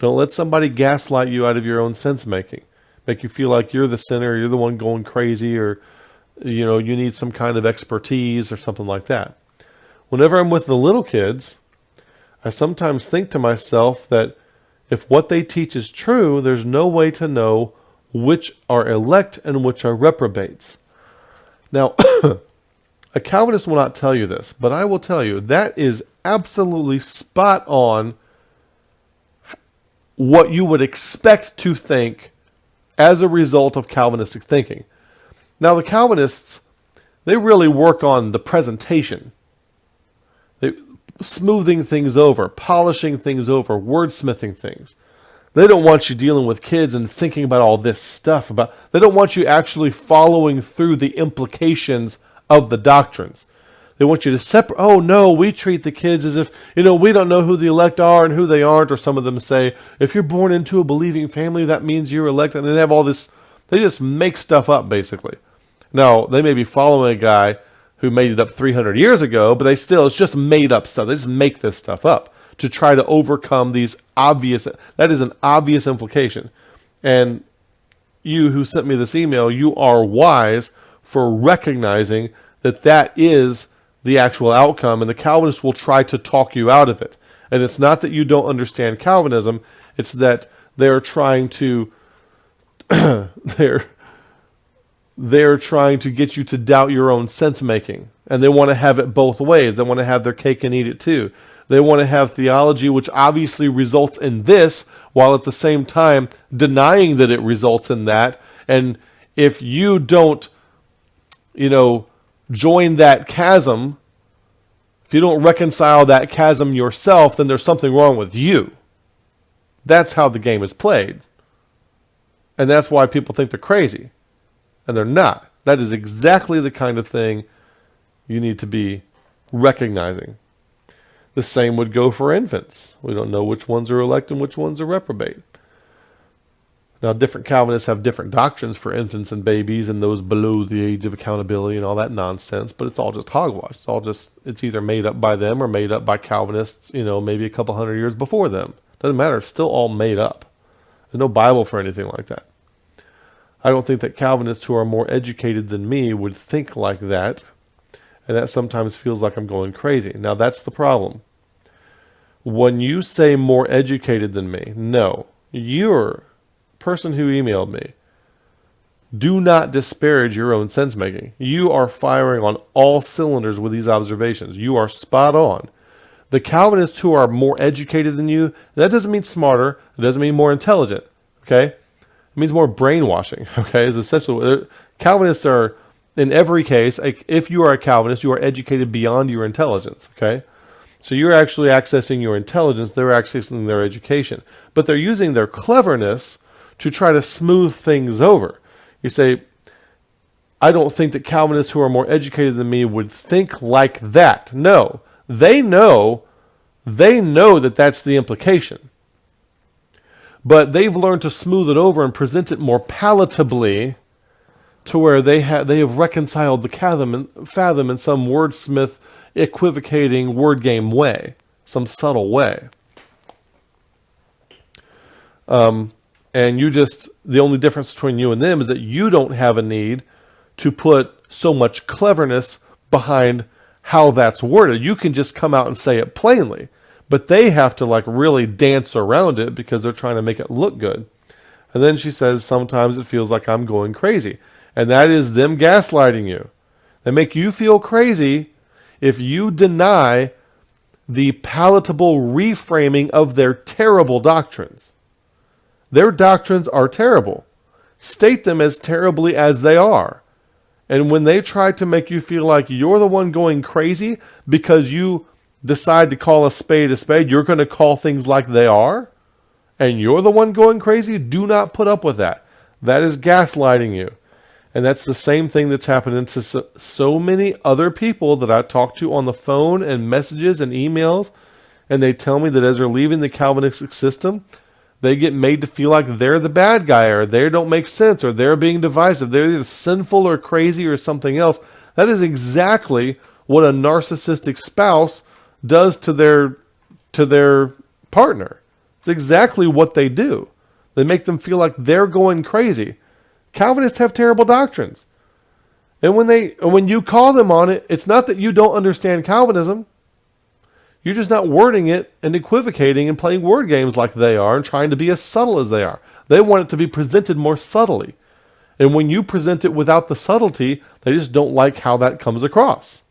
Don't let somebody gaslight you out of your own sense making. Make you feel like you're the sinner, you're the one going crazy, or you need some kind of expertise or something like that. Whenever I'm with the little kids, I sometimes think to myself that if what they teach is true, there's no way to know which are elect and which are reprobates. Now, a Calvinist will not tell you this, but I will tell you that is absolutely spot on what you would expect to think as a result of Calvinistic thinking. Now, the Calvinists, they really work on the presentation. They smoothing things over, polishing things over, wordsmithing things. They don't want you dealing with kids and thinking about all this stuff. They don't want you actually following through the implications of the doctrines. They want you to separate. Oh no, we treat the kids as if, we don't know who the elect are and who they aren't. Or some of them say, if you're born into a believing family, that means you're elect. And they have all this, they just make stuff up basically. Now, they may be following a guy who made it up 300 years ago, but it's just made up stuff. They just make this stuff up to try to overcome that is an obvious implication. And you who sent me this email, you are wise for recognizing that is the actual outcome, and the Calvinists will try to talk you out of it. And it's not that you don't understand Calvinism, it's that they're trying to they're trying to get you to doubt your own sense making. And they want to have it both ways. They want to have their cake and eat it too. They want to have theology which obviously results in this, while at the same time denying that it results in that. And if you don't, join that chasm, if you don't reconcile that chasm yourself, then there's something wrong with you. That's how the game is played. And that's why people think they're crazy. And they're not. That is exactly the kind of thing you need to be recognizing. The same would go for infants. We don't know which ones are elect and which ones are reprobate. Now, different Calvinists have different doctrines for infants and babies and those below the age of accountability and all that nonsense, but it's all just hogwash. It's either made up by them or made up by Calvinists, maybe a couple hundred years before them. Doesn't matter. It's still all made up. There's no Bible for anything like that. I don't think that Calvinists who are more educated than me would think like that, and that sometimes feels like I'm going crazy. Now, that's the problem. When you say more educated than me, no, you're person who emailed me, do not disparage your own sense making. You are firing on all cylinders with these observations. You are spot on. The Calvinists who are more educated than you, that doesn't mean smarter. It doesn't mean more intelligent. Okay? It means more brainwashing. Okay? Is essentially Calvinists are, in every case, if you are a Calvinist, you are educated beyond your intelligence. Okay? So you're actually accessing your intelligence. They're accessing their education. But they're using their cleverness to try to smooth things over. You say, I don't think that Calvinists who are more educated than me would think like that. No, they know that that's the implication. But they've learned to smooth it over and present it more palatably to where they have reconciled the fathom in some wordsmith, equivocating word game way, some subtle way. And the only difference between you and them is that you don't have a need to put so much cleverness behind how that's worded. You can just come out and say it plainly, but they have to really dance around it because they're trying to make it look good. And then she says, sometimes it feels like I'm going crazy. And that is them gaslighting you. They make you feel crazy if you deny the palatable reframing of their terrible doctrines. Their doctrines are terrible. State them as terribly as they are. And when they try to make you feel like you're the one going crazy because you decide to call a spade, you're going to call things like they are, and you're the one going crazy, do not put up with that. That is gaslighting you. And that's the same thing that's happening to so many other people that I talk to on the phone and messages and emails, and they tell me that as they're leaving the Calvinistic system, they get made to feel like they're the bad guy, or they don't make sense, or they're being divisive. They're either sinful or crazy or something else. That is exactly what a narcissistic spouse does to their partner. It's exactly what they do. They make them feel like they're going crazy. Calvinists have terrible doctrines. And when you call them on it, it's not that you don't understand Calvinism. You're just not wording it and equivocating and playing word games like they are and trying to be as subtle as they are. They want it to be presented more subtly. And when you present it without the subtlety, they just don't like how that comes across.